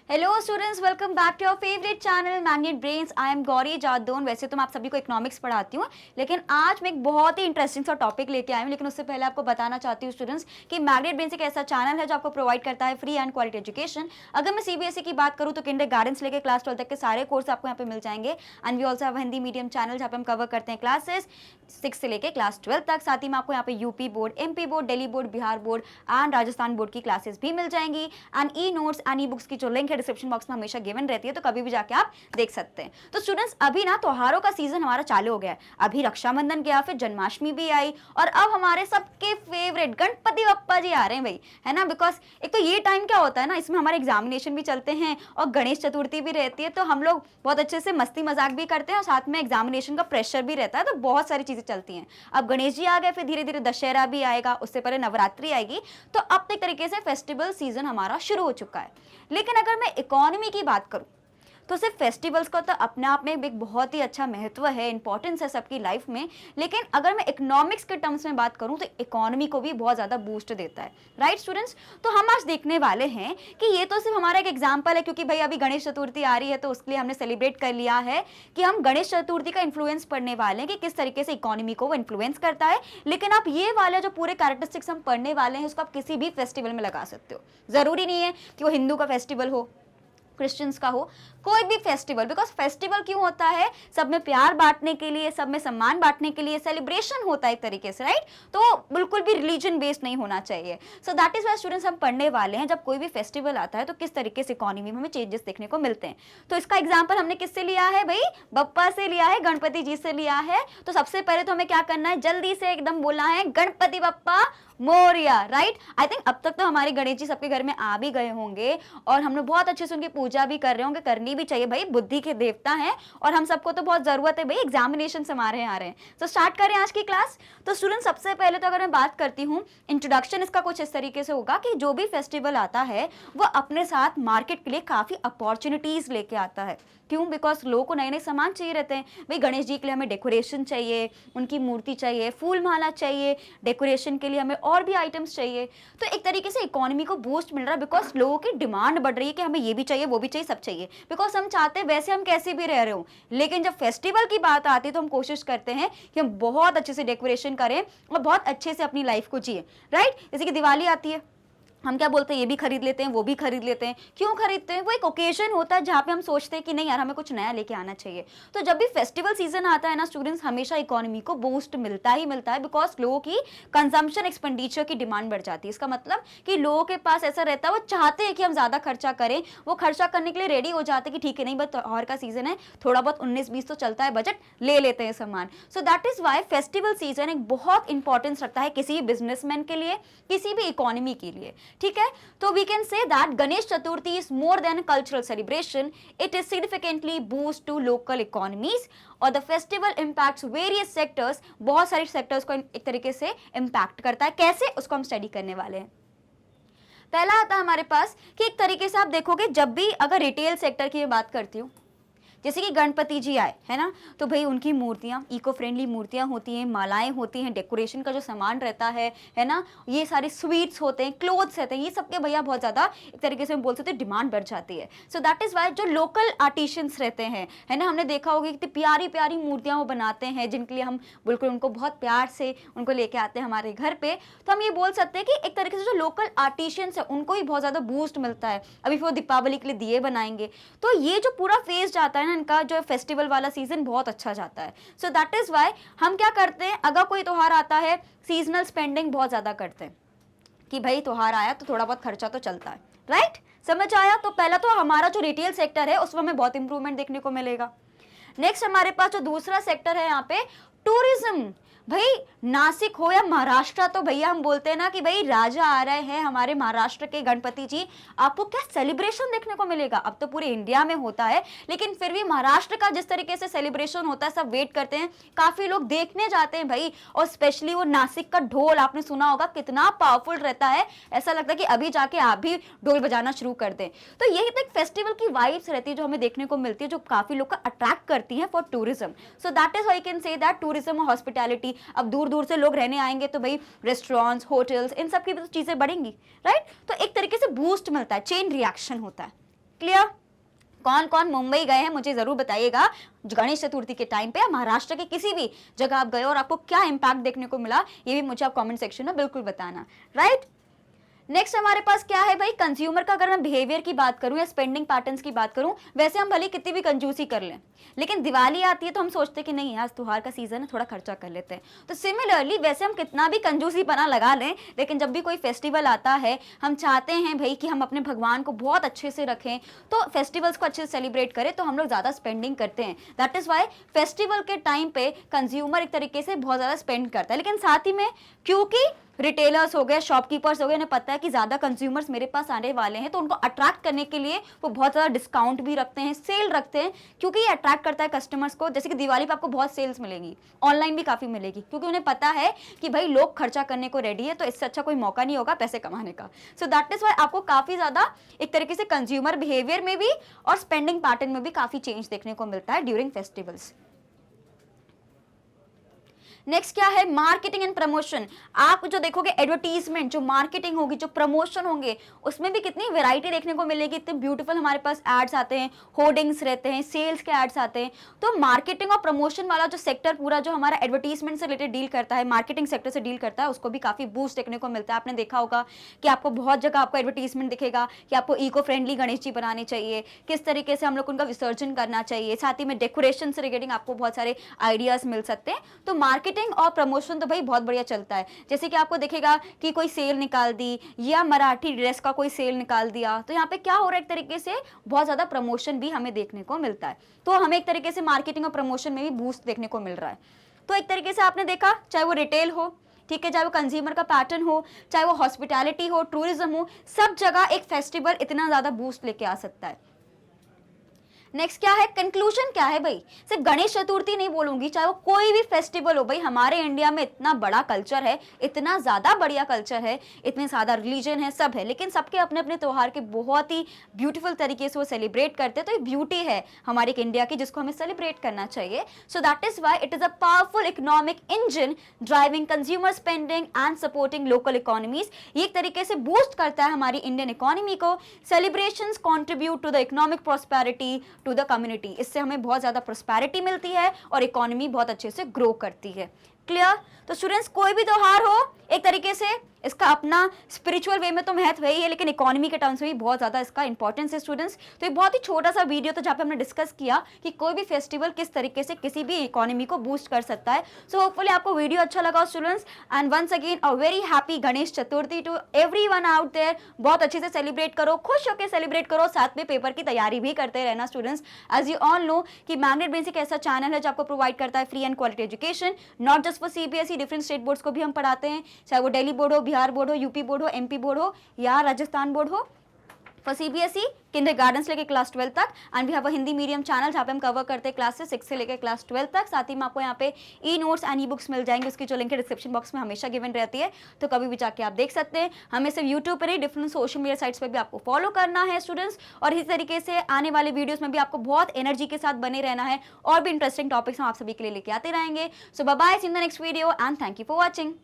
Hello students, welcome back to your favourite channel Magnet Brains. I am Gauri Jadaun. वैसे तो मैं आप सभी को इकोनॉमिक्स पढ़ाती हूँ, लेकिन आज मैं एक बहुत ही इंटरेस्टिंग सा टॉपिक लेके आई हूँ। लेकिन उससे पहले आपको बताना चाहती हूँ स्टूडेंट्स कि मैग्नेट ब्रेन्स एक ऐसा चैनल है जो आपको प्रोवाइड करता है फ्री एंड क्वालिटी एजुकेशन। अगर मैं सीबीएसई की बात करूँ तो किंडरगार्टन से लेकर क्लास 12 तक के सारे कोर्स आपको यहाँ पे मिल जाएंगे। And we also have Hindi medium channel जहाँ पे हम कवर करते हैं क्लासेस 6 से लेकर क्लास 12 तक। साथ ही में आपको यहाँ पे UP board, MP board, Delhi board, Bihar board and Rajasthan board की क्लासेस भी मिल जाएंगी। And e notes and e books की जो लिंक है डिस्क्रिप्शन बॉक्स में हमेशा गिवन रहती है, तो कभी भी जाके आप देख सकते हैं। तो स्टूडेंट्स, अभी ना त्योहारों का सीजन हमारा चालू हो गया है। अभी रक्षाबंधन गया, फिर जन्माष्टमी भी आई, और अब हमारे सबके फेवरेट गणपति बप्पा जी आ रहे हैं भाई, है ना। बिकॉज एक तो ये टाइम क्या होता है ना, इसमें हमारे एग्जामिनेशन भी चलते हैं और गणेश चतुर्थी भी रहती है, तो हम लोग बहुत अच्छे से मस्ती मजाक भी करते हैं और साथ में एग्जामिनेशन का प्रेशर भी रहता है, तो बहुत सारी चीजें चलती हैं। अब गणेश जी आ गए, फिर धीरे धीरे दशहरा भी आएगा, उससे पहले नवरात्रि आएगी, तो अब तक तरीके से फेस्टिवल सीजन हमारा शुरू हो चुका है। लेकिन अगर मैं इकोनॉमी की बात करूं तो सिर्फ फेस्टिवल्स का तो अपने आप में एक बहुत ही अच्छा महत्व है, इंपॉर्टेंस है सबकी लाइफ में। लेकिन अगर मैं इकोनॉमिक्स के टर्म्स में बात करूं तो इकोनॉमी को भी बहुत ज़्यादा बूस्ट देता है, राइट स्टूडेंट्स। तो हम आज देखने वाले हैं कि ये तो सिर्फ हमारा एक एग्जाम्पल है, क्योंकि भाई अभी गणेश चतुर्थी आ रही है तो उसके लिए हमने सेलिब्रेट कर लिया है कि हम गणेश चतुर्थी का इन्फ्लुएंस पढ़ने वाले हैं कि किस तरीके से इकोनॉमी को वो इन्फ्लुएंस करता है। लेकिन आप ये वाले जो पूरे कैरेक्टरिस्टिक्स हम पढ़ने वाले हैं उसको आप किसी भी फेस्टिवल में लगा सकते हो। जरूरी नहीं है कि वो हिंदू का फेस्टिवल हो, क्रिश्चियंस का हो, कोई भी फेस्टिवल। बिकॉज फेस्टिवल क्यों होता है? सब में प्यार बांटने के लिए, सब में सम्मान बांटने के लिए, सेलिब्रेशन होता है एक तरीके से, राइट। तो बिल्कुल भी रिलीजन बेस्ड नहीं होना चाहिए। So that is why students हम पढ़ने वाले हैं जब कोई भी फेस्टिवल आता है तो किस तरीके से इकोनॉमी में हमें चेंजेस देखने को मिलते हैं। तो इसका एग्जाम्पल हमने किससे लिया है भाई? बप्पा से लिया है, गणपति जी से लिया है। तो सबसे पहले तो हमें क्या करना है, जल्दी से एकदम बोलना है Ganpati Bappa Morya, right. I think अब तक तो हमारे गणेश जी सबके घर में आ भी गए होंगे और हम लोग बहुत अच्छे से उनकी पूजा भी कर रहे होंगे, करनी भी चाहिए भाई, बुद्धि के देवता हैं और हम सबको तो बहुत जरूरत है भाई, एग्जामिनेशन हमारे आ रहे हैं। तो स्टार्ट करें आज की क्लास। तो स्टूडेंट, सबसे पहले तो अगर मैं बात करती हूँ इंट्रोडक्शन, इसका कुछ इस तरीके से होगा कि जो भी फेस्टिवल आता है वो अपने साथ मार्केट के लिए काफी अपॉर्चुनिटीज लेके आता है। क्यों? बिकॉज लोगों को नए नए सामान चाहिए रहते हैं भाई। गणेश जी के लिए हमें डेकोरेशन चाहिए, उनकी मूर्ति चाहिए, फूल माला चाहिए, डेकोरेशन के लिए हमें और भी आइटम्स चाहिए। तो एक तरीके से इकोनॉमी को बूस्ट मिल रहा है, बिकॉज लोगों की डिमांड बढ़ रही है कि हमें ये भी चाहिए, वो भी चाहिए, सब चाहिए। बिकॉज हम चाहते हैं वैसे हम कैसे भी रह रहे हो, लेकिन जब फेस्टिवल की बात आती है तो हम कोशिश करते हैं कि हम बहुत अच्छे से डेकोरेशन करें और बहुत अच्छे से अपनी लाइफ को जिए, राइट। जैसे कि दिवाली आती है, हम क्या बोलते हैं, ये भी खरीद लेते हैं, वो भी खरीद लेते हैं। क्यों खरीदते हैं? वो एक ओकेजन होता है जहाँ पे हम सोचते हैं कि नहीं यार, हमें कुछ नया लेके आना चाहिए। तो जब भी फेस्टिवल सीजन आता है ना स्टूडेंट्स, हमेशा इकोनॉमी को बूस्ट मिलता ही मिलता है, बिकॉज लोगों की कंजम्पशन एक्सपेंडिचर की डिमांड बढ़ जाती है। इसका मतलब कि लोगों के पास ऐसा रहता है, वो चाहते हैं कि हम ज्यादा खर्चा करें, वो खर्चा करने के लिए रेडी हो जाते हैं कि ठीक है, नहीं बस त्योहार का सीजन है, थोड़ा बहुत 19-20 तो चलता है, बजट ले लेते हैं सामान। So that is why festival season एक बहुत इंपॉर्टेंस रखता है किसी भी बिजनेसमैन के लिए, किसी भी इकोनॉमी के लिए, ठीक है। तो we can say that Ganesh Chaturthi is more than a cultural celebration. It is significantly boost to local economies और the festival impacts various sectors. बहुत सारे सेक्टर्स को एक तरीके से इम्पैक्ट करता है। कैसे? उसको हम स्टडी करने वाले हैं। पहला आता है हमारे पास कि एक तरीके से आप देखोगे, जब भी अगर रिटेल सेक्टर की मैं बात करती हूँ, जैसे कि गणपति जी आए, है ना, तो भाई उनकी मूर्तियाँ इको फ्रेंडली मूर्तियाँ होती हैं, मालाएं होती हैं, डेकोरेशन का जो सामान रहता है ना, ये सारे स्वीट्स होते हैं, क्लोथ्स रहते हैं, ये सबके भैया बहुत ज़्यादा एक तरीके से हम बोल सकते हैं डिमांड बढ़ जाती है। सो दैट इज़ वाई जो लोकल आर्टिशियंस रहते हैं, है ना, हमने देखा होगा कितनी प्यारी प्यारी मूर्तियाँ वो बनाते हैं, जिनके लिए हम बिल्कुल उनको बहुत प्यार से उनको लेके आते हैं हमारे घर पे। तो हम ये बोल सकते हैं कि एक तरीके से जो लोकल आर्टिशियंस है उनको ही बहुत ज़्यादा बूस्ट मिलता है। अभी वो दीपावली के लिए दिए बनाएंगे, तो ये जो पूरा फेज जाता है ना इनका, जो फेस्टिवल वाला सीजन बहुत अच्छा जाता है। सो दैट इज वाई हम क्या करते हैं, अगर कोई त्योहार आता है, सीजनल स्पेंडिंग बहुत ज्यादा करते हैं कि भाई त्योहार आया तो थोड़ा बहुत खर्चा तो चलता है, राइट। समझ आया? तो पहला तो हमारा जो रिटेल सेक्टर है उसमें हमें बहुत इंप्रूवमेंट देखने को मिलेगा। नेक्स्ट हमारे पास जो दूसरा सेक्टर है यहाँ पे, टूरिज्म। भाई नासिक हो या महाराष्ट्र, तो भैया हम बोलते हैं ना कि भाई राजा आ रहे हैं हमारे महाराष्ट्र के गणपति जी, आपको क्या सेलिब्रेशन देखने को मिलेगा। अब तो पूरे इंडिया में होता है, लेकिन फिर भी महाराष्ट्र का जिस तरीके से सेलिब्रेशन होता है सब वेट करते हैं, काफी लोग देखने जाते हैं भाई। और स्पेशली वो नासिक का ढोल आपने सुना होगा कितना पावरफुल रहता है, ऐसा लगता है कि अभी जाके आप भी ढोल बजाना शुरू कर दें। तो यही तो एक फेस्टिवल की वाइब्स रहती है जो हमें देखने को मिलती है, जो काफी लोग का अट्रैक्ट करती है for tourism. So that is I can say that tourism और हॉस्पिटैलिटी, अब दूर दूर से लोग रहने आएंगे तो भाई रेस्टोरेंट्स, होटल्स, इन सब की भी तो चीजें बढ़ेंगी, राइट। तो एक तरीके से बूस्ट मिलता है, चेन रिएक्शन होता है। क्लियर? कौन कौन मुंबई गए हैं मुझे जरूर बताइएगा गणेश चतुर्थी के टाइम पे, या महाराष्ट्र के किसी भी जगह आप गए और आपको क्या इंपैक्ट देखने को मिला, ये भी मुझे आप कमेंट सेक्शन में बिल्कुल बताना, राइट? नेक्स्ट हमारे पास क्या है भाई, कंज्यूमर का अगर मैं बिहेवियर की बात करूं या स्पेंडिंग पैटर्न्स की बात करूं, वैसे हम भले कितनी भी कंजूसी कर लें, लेकिन दिवाली आती है तो हम सोचते हैं कि नहीं आज त्योहार का सीजन है, थोड़ा खर्चा कर लेते हैं। तो सिमिलरली वैसे हम कितना भी कंजूसी पना लगा लें, लेकिन जब भी कोई फेस्टिवल आता है हम चाहते हैं भाई कि हम अपने भगवान को बहुत अच्छे से रखें, तो फेस्टिवल्स को अच्छे से सेलिब्रेट करें, तो हम लोग ज़्यादा स्पेंडिंग करते हैं। दैट इज़ वाई फेस्टिवल के टाइम पे कंज्यूमर एक तरीके से बहुत ज़्यादा स्पेंड करता है। लेकिन साथ ही में क्योंकि रिटेलर्स हो गए, शॉपकीपर्स हो गए, उन्हें पता है कि ज़्यादा कंज्यूमर्स मेरे पास आने वाले हैं, तो उनको अट्रैक्ट करने के लिए वो बहुत ज़्यादा डिस्काउंट भी रखते हैं, सेल रखते हैं, क्योंकि ये अट्रैक्ट करता है कस्टमर्स को। जैसे कि दिवाली पे आपको बहुत सेल्स मिलेगी, ऑनलाइन भी काफ़ी मिलेगी, क्योंकि उन्हें पता है कि भाई लोग खर्चा करने को रेडी है, तो इससे अच्छा कोई मौका नहीं होगा पैसे कमाने का। सो दैट इज़ वाई आपको काफ़ी ज़्यादा एक तरीके से कंज्यूमर बिहेवियर में भी और स्पेंडिंग पैटर्न में भी काफ़ी चेंज देखने को मिलता है ड्यूरिंग फेस्टिवल्स। नेक्स्ट क्या है, मार्केटिंग एंड प्रमोशन। आप जो देखोगे एडवर्टीजमेंट, जो मार्केटिंग होगी, जो प्रमोशन होंगे, उसमें भी कितनी वैरायटी देखने को मिलेगी, इतने ब्यूटीफुल हमारे पास एड्स आते हैं, होर्डिंग्स रहते हैं, सेल्स के एड्स आते हैं। तो मार्केटिंग और प्रमोशन वाला जो सेक्टर पूरा जो हमारा एडवर्टीजमेंट से रिलेटेड डील करता है, मार्केटिंग सेक्टर से डील करता है, उसको भी काफ़ी बूस्ट देखने को मिलता है। आपने देखा होगा कि आपको बहुत जगह आपको एडवर्टीजमेंट दिखेगा कि आपको इको फ्रेंडली गणेश जी बनाने चाहिए, किस तरीके से हम लोग उनका विसर्जन करना चाहिए, साथ ही में डेकोरेशन से रिलेटेड आपको बहुत सारे आइडियाज़ मिल सकते हैं। तो मार्केटिंग और प्रमोशन तो भाई बहुत बढ़िया चलता है। जैसे कि आपको दिखेगा कि कोई सेल निकाल दी या मराठी ड्रेस का कोई सेल निकाल दिया, तो यहाँ पे क्या हो रहा है, एक तरीके से बहुत ज़्यादा प्रमोशन भी हमें देखने को मिलता है। तो हमें एक तरीके से मार्केटिंग और प्रमोशन में भी बूस्ट देखने को मिल रहा है। तो एक तरीके से आपने देखा, चाहे वो रिटेल हो, ठीक है, चाहे वो कंज्यूमर का पैटर्न हो, चाहे वो हॉस्पिटैलिटी हो, टूरिज्म हो, सब जगह एक फेस्टिवल इतना ज़्यादा बूस्ट लेके आ सकता है। नेक्स्ट क्या है, कंक्लूजन क्या है भाई, सिर्फ गणेश चतुर्थी नहीं बोलूंगी, चाहे वो कोई भी फेस्टिवल हो भाई, हमारे इंडिया में इतना बड़ा कल्चर है, इतना ज़्यादा बढ़िया कल्चर है, इतने ज़्यादा रिलीजन है, सब है, लेकिन सबके अपने अपने त्यौहार के बहुत ही ब्यूटीफुल तरीके से वो सेलिब्रेट करते हैं। तो ये ब्यूटी है हमारी इंडिया की, जिसको हमें सेलिब्रेट करना चाहिए। So that is why it is a powerful economic engine driving consumer spending and supporting local economies. ये एक तरीके से बूस्ट करता है हमारी इंडियन इकोनॉमी को। Celebrations contribute to the economic prosperity to the community. इससे हमें बहुत ज़्यादा प्रॉस्पेरिटी मिलती है और इकोनॉमी बहुत अच्छे से ग्रो करती है। क्लियर? तो स्टूडेंट्स कोई भी त्योहार हो, एक तरीके से इसका अपना स्पिरिचुअल वे में तो महत्व है ही है, लेकिन इकोनॉमी के टर्म्स में भी बहुत ज़्यादा इसका इंपॉर्टेंस है स्टूडेंट्स। तो ये बहुत ही छोटा सा वीडियो था जहाँ पे हमने डिस्कस किया कि कोई भी फेस्टिवल किस तरीके से किसी भी इकोनॉमी को बूस्ट कर सकता है। सो होपफुली आपको वीडियो अच्छा लगा students, and once again a very happy Ganesh Chaturthi to everyone out there. बहुत अच्छे से सेलिब्रेट करो, खुश होकर सेलिब्रेट करो, साथ में पेपर की तैयारी भी करते रहना students. As you all know कि मैग्नेट ब्रेन्स एक ऐसा चैनल है जो आपको प्रोवाइड करता है free and quality education, not just for CBSE, different state boards को भी हम पढ़ाते हैं, चाहे वो दिल्ली बोर्ड हो, बिहार बोर्ड हो, यूपी बोर्ड हो, MP बोर्ड हो या राजस्थान बोर्ड हो। फॉर CBSE किंडरगार्टन से लेकर क्लास 12 तक, and we have a Hindi medium channel जहाँ पे हम कवर करते हैं क्लासेस 6 से लेकर क्लास 12 तक। साथ ही में आपको यहाँ पे ई-नोट्स एंड ई-बुक्स मिल जाएंगे, उसकी जो लिंक है डिस्क्रिप्शन बॉक्स में हमेशा गिवन रहती है, तो कभी भी जाके आप देख सकते हैं। हमें सिर्फ यूट्यूब पर ही, डिफरेंट सोशल मीडिया साइट्स पर भी आपको फॉलो करना है स्टूडेंट्स, और इसी तरीके से आने वाले वीडियोज़ में भी आपको बहुत एनर्जी के साथ बने रहना है, और भी इंटरेस्टिंग टॉपिक्स हम आप सभी के लिए लेके आते रहेंगे। So bye bye, see you in the next video and thank you for watching.